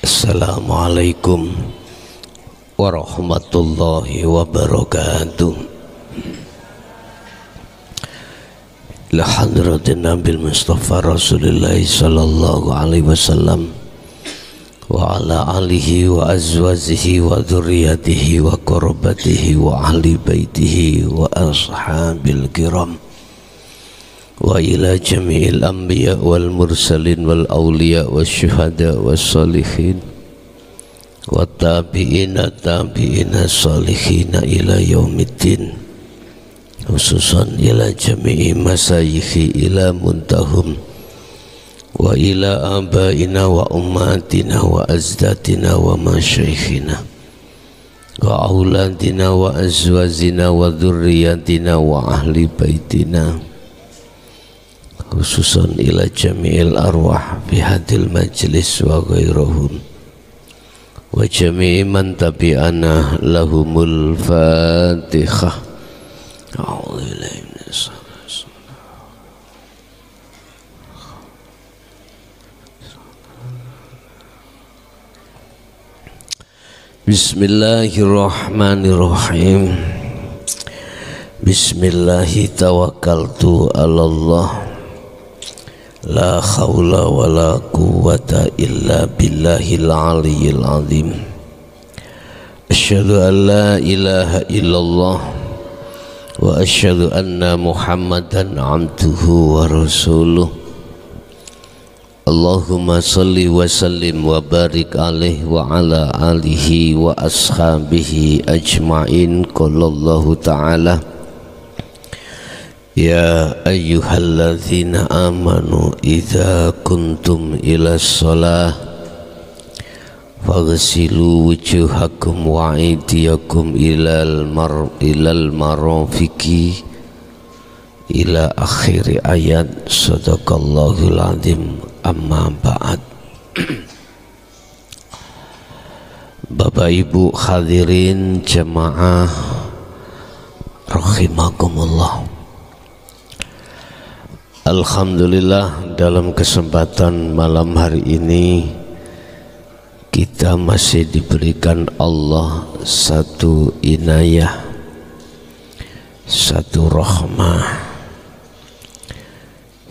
Assalamualaikum warahmatullahi wabarakatuh. La hadratin Nabil Mustafa Rasulullah sallallahu alaihi wasallam wa ala alihi wa azwajihi wa dzurriyyatihi wa qurabatihi wa ahli baitihi wa ashabil kiram wa ila jami'il anbiya wal mursalin wal awliya was syuhada was salihin wa tabi'ina salihina ila yaumiddin, khususan ila jami'i masayikhi ila muntahum wa ila abaina wa ummatina wa azdatina wa masyaikhina wa auladina wa azwazina wa dzurriyyatina wa ahli baitina, khususan ila jami'il arwah fi hadil majlis wa ghairahum wa jami'i man tabi'ana lahumul fatihah. Bismillahirrahmanirrahim. Bismillahi tawakkaltu ala Allah, la khawla wa la quwwata illa billahil aliyyil azim. Asyhadu an la ilaha illallah wa asyhadu anna Muhammadan abduhu wa rasuluh. Allahumma salli wa sallim wa barik alaihi wa ala alihi wa ashabihi ajma'in. Qala Allah ta'ala, ya ayyuhalladzina amanu idza kuntum ila shalah faghsilu wujuhakum wa aydiyakum ilal marafiqi ila akhir ayat. Sadaqallahul azim. Amma ba'd. Bapak Ibu hadirin jemaah rahimakumullah, alhamdulillah, dalam kesempatan malam hari ini kita masih diberikan Allah satu inayah, satu rahmah,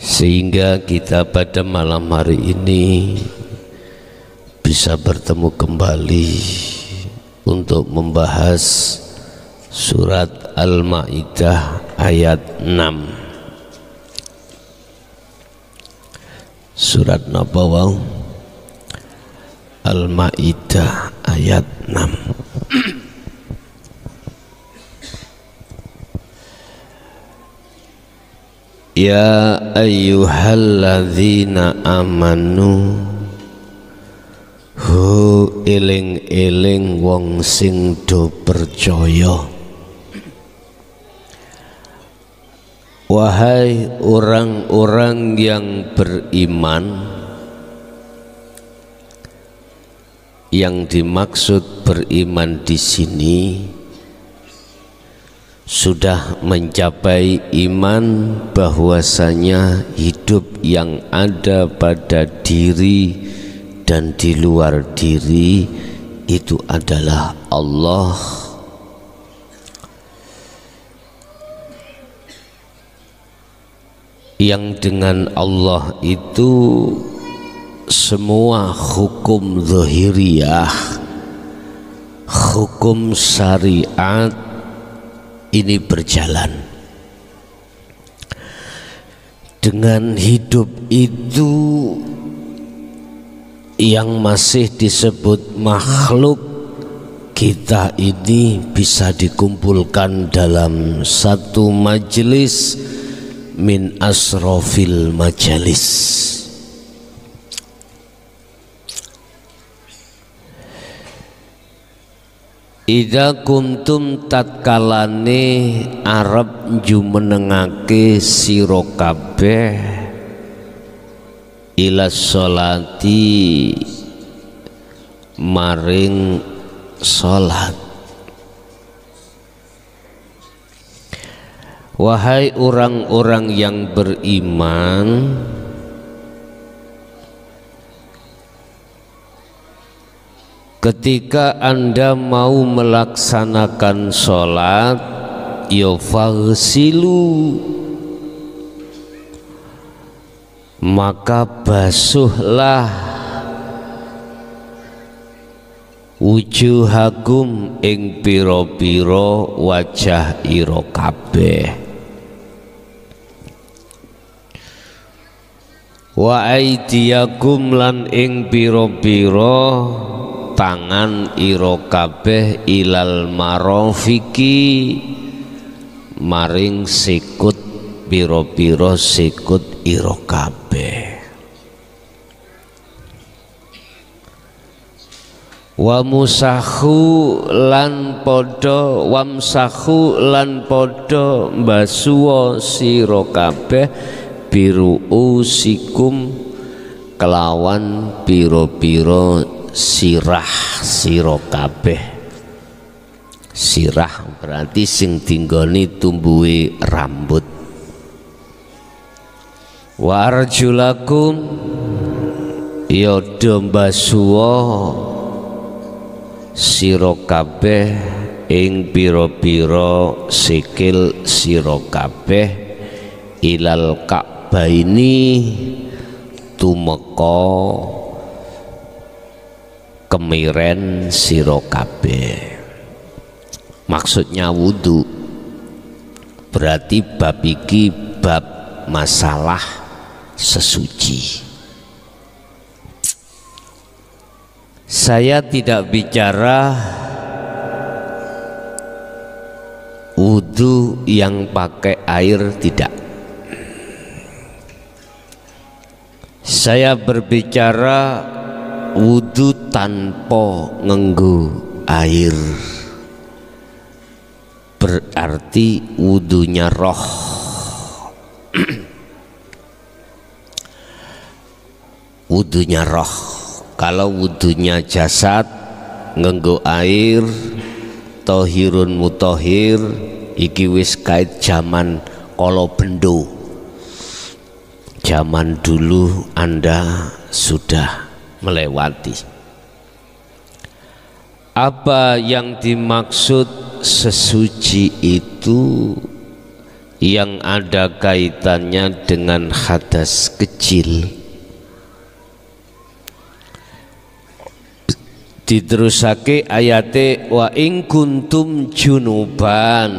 sehingga kita pada malam hari ini bisa bertemu kembali untuk membahas surat Al-Maidah ayat 6. Surat napa wau? Al-Maidah ayat 6. Ya ayyuhalladzina amanu, hu eling-eling wong sing do percaya, wahai orang-orang yang beriman. Yang dimaksud beriman di sini sudah mencapai iman bahwasanya hidup yang ada pada diri dan di luar diri itu adalah Allah. Yang dengan Allah itu semua hukum zahiriyah, hukum syariat ini berjalan. Dengan hidup itu yang masih disebut makhluk, kita ini bisa dikumpulkan dalam satu majelis min asrofil majalis. Idza kuntum tatkalane arep jumenengake sira kabeh ila sholati maring salat. Wahai orang-orang yang beriman, ketika Anda mau melaksanakan sholat, ya faghsilu, maka basuhlah wujuhakum ing piro-piro wajah ira kabeh, wa aidiyakum lan ing piro-piro tangan ira kabeh ilal marofiki maring sikut piro-piro sikut ira kabeh. Wa musahu lan podo wamsahu lan podo mbasuwa sira kabeh biru usikum kelawan piro-piro sirah sira kabeh. Sirah berarti sing tinggoni tumbuhe rambut. Wa arjulakum ya do mbasuwa sira kabeh ing pira-pira sikil sira kabeh ilal ka'baini tumeka kemiren sira kabeh. Maksudnya wudu berarti bab iki bab masalah sesuci. Saya tidak bicara wudu yang pakai air, tidak. Saya berbicara wudu tanpa nganggo air, berarti wudunya roh. Wudunya roh. Kalau wudunya jasad nganggo air tohirun mutohir iki wis kait zaman kala bendo. Zaman dulu Anda sudah melewati. Apa yang dimaksud sesuci itu yang ada kaitannya dengan hadas kecil. Diterusake ayate wa in kuntum junuban,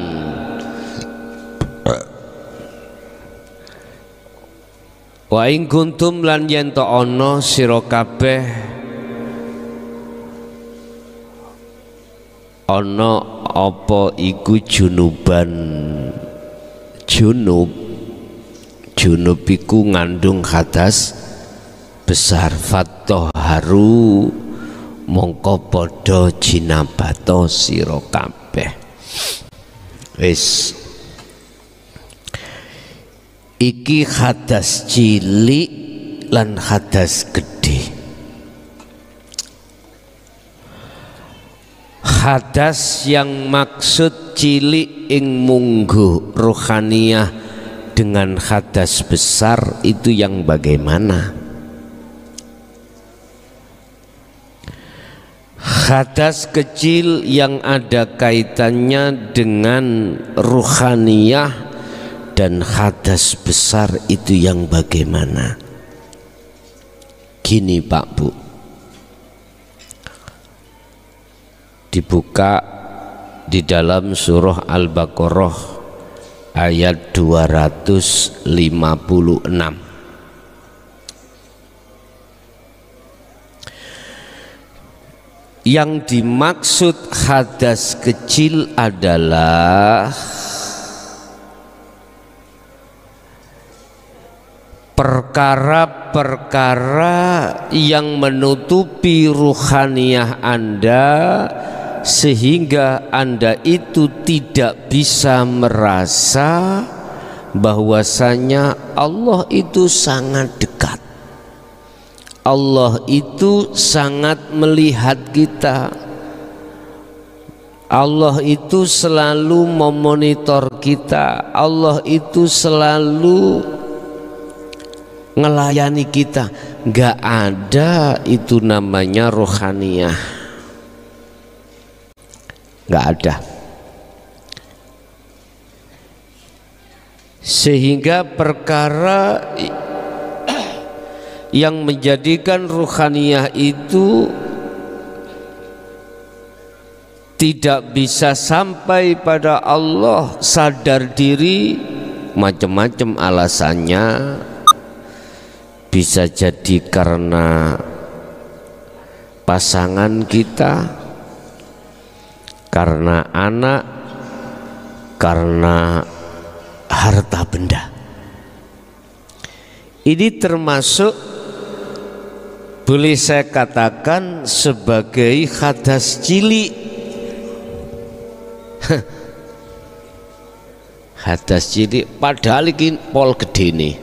wa in kuntum lan yen to ana sira kabeh ana apa iku junuban. Junub iku ngandung hadas besar. Fattoharu mongko padha jinabato sira kabeh. Wis iki hadas cilik lan hadas gede. Hadas yang maksud cilik ing mungguh rohaniyah dengan hadas besar itu yang bagaimana? Hadas kecil yang ada kaitannya dengan ruhaniyah dan hadas besar itu yang bagaimana? Gini Pak Bu, dibuka di dalam surah Al-Baqarah ayat 256. Yang dimaksud hadas kecil adalah perkara-perkara yang menutupi ruhaniyah Anda sehingga Anda itu tidak bisa merasa bahwasanya Allah itu sangat dekat. Allah itu sangat melihat kita. Allah itu selalu memonitor kita. Allah itu selalu ngelayani kita. Gak ada itu namanya rohaniyah. nggak ada. Sehingga perkara yang menjadikan ruhaniyah itu tidak bisa sampai pada Allah sadar diri, macam-macam alasannya. Bisa jadi karena pasangan kita, karena anak, karena harta benda. Ini termasuk, boleh saya katakan, sebagai hadas cilik. Hadas cilik padahal ini pol gede nih.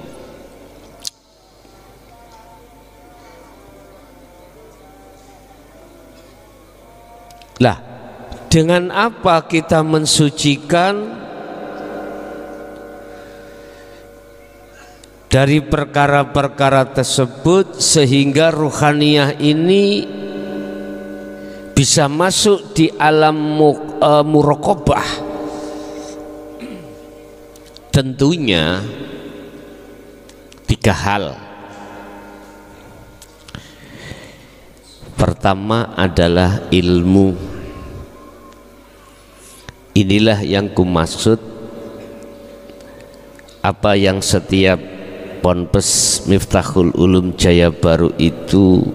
Lah, dengan apa kita mensucikan dari perkara-perkara tersebut sehingga ruhaniyah ini bisa masuk di alam muraqabah? Tentunya 3 hal. Pertama adalah ilmu. Inilah yang kumaksud, apa yang setiap Ponpes Miftahul Ulum Jaya Baru itu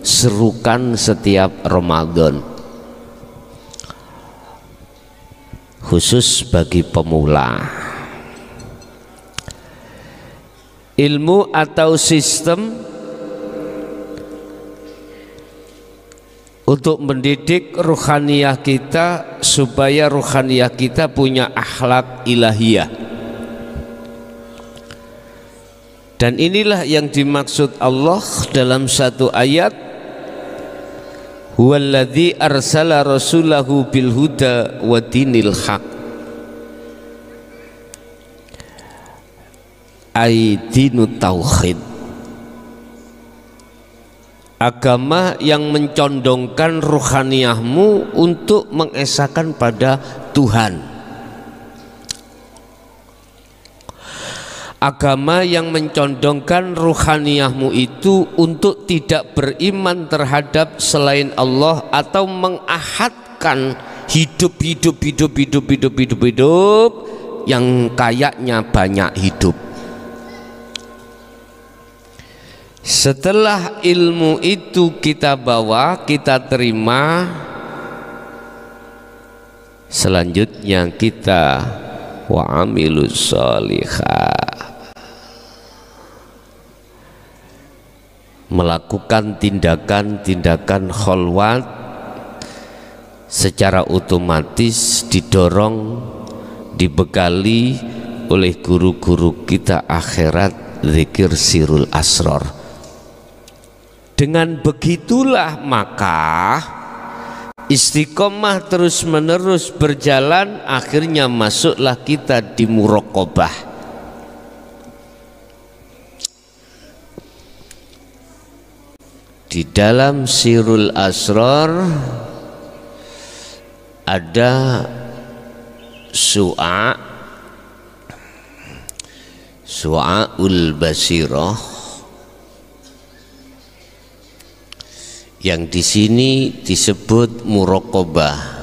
serukan setiap Ramadan, khusus bagi pemula. Ilmu atau sistem untuk mendidik ruhaniyah kita supaya ruhaniyah kita punya akhlak ilahiyah. Dan inilah yang dimaksud Allah dalam satu ayat, huwallazi arsala rasulahu bil huda wa dinil haq, ay dinut tauhid, agama yang mencondongkan ruhaniyahmu untuk mengesahkan pada Tuhan. Agama yang mencondongkan ruhaniyahmu itu untuk tidak beriman terhadap selain Allah atau mengahadkan hidup yang kayaknya banyak hidup. Setelah ilmu itu kita bawa, kita terima, selanjutnya kita wa amilus sholihah, melakukan tindakan-tindakan kholwat, secara otomatis didorong, dibekali oleh guru-guru kita akhirat zikir sirul asror. Dengan begitulah maka istiqomah terus menerus berjalan, akhirnya masuklah kita di muraqabah. Di dalam sirul asror ada su'aul basirah, yang di sini disebut muraqabah.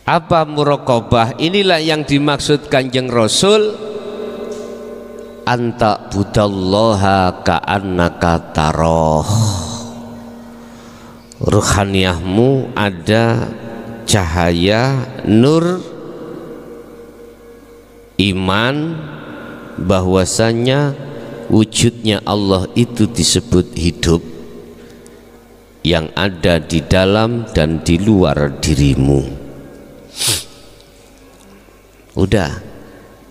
Apa muraqabah? Inilah yang dimaksud Kanjeng Rasul, anta budallaha ka'annaka taroh. Ruhaniyahmu ada cahaya nur iman bahwasanya wujudnya Allah itu disebut hidup, yang ada di dalam dan di luar dirimu. Udah,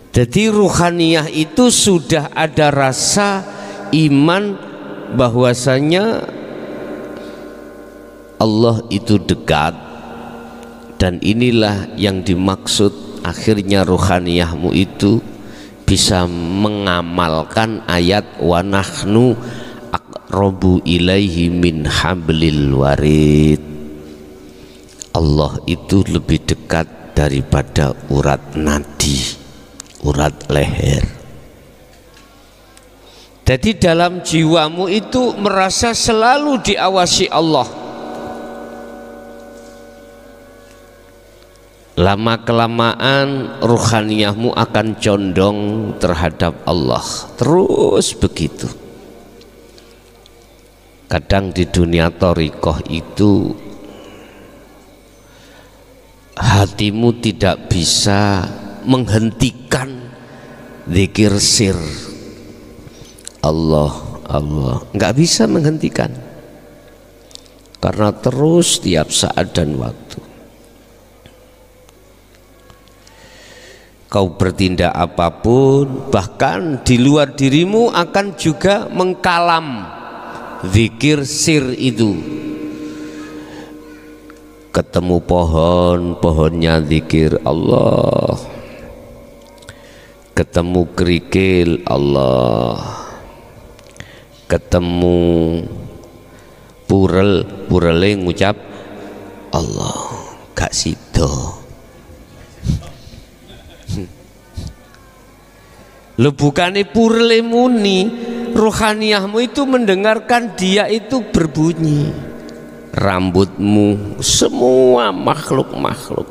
jadi ruhaniyah itu sudah ada rasa iman bahwasanya Allah itu dekat, dan inilah yang dimaksud akhirnya ruhaniyahmu itu bisa mengamalkan ayat wa nahnu aqrabu ilaihi min hablil warid. Allah itu lebih dekat daripada urat nadi, urat leher. Jadi dalam jiwamu itu merasa selalu diawasi Allah. Lama-kelamaan ruhaniyahmu akan condong terhadap Allah. Terus begitu. Kadang di dunia thariqah itu hatimu tidak bisa menghentikan zikir sir Allah, Allah, nggak bisa menghentikan karena terus tiap saat dan waktu kau bertindak apapun, bahkan di luar dirimu akan juga mengkalam zikir sir itu. Ketemu pohon, pohonnya zikir Allah. Ketemu kerikil, Allah. Ketemu purel, purele ngucap Allah. Gak sido. Lo bukannya purele muni, rohaniyahmu itu mendengarkan dia itu berbunyi. Rambutmu, semua makhluk-makhluk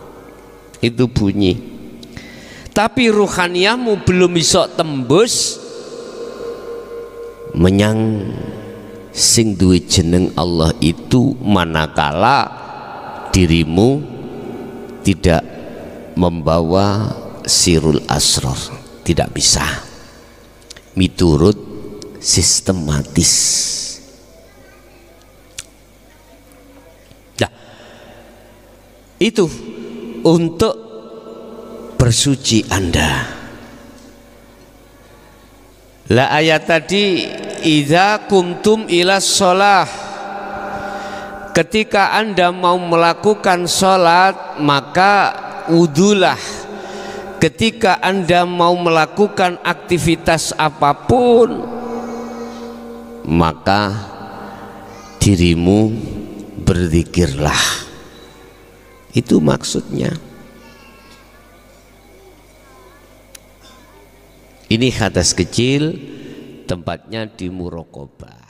itu bunyi, tapi ruhaniyahmu belum bisa tembus menyang sing duwe jeneng Allah itu, manakala dirimu tidak membawa sirul asrar, tidak bisa miturut sistematis. Itu untuk bersuci Anda. La ayat tadi idza kumtum ila sholah, ketika Anda mau melakukan sholat maka wudulah. Ketika Anda mau melakukan aktivitas apapun maka dirimu berzikirlah. Itu maksudnya. Ini hadas kecil, tempatnya di muraqabah.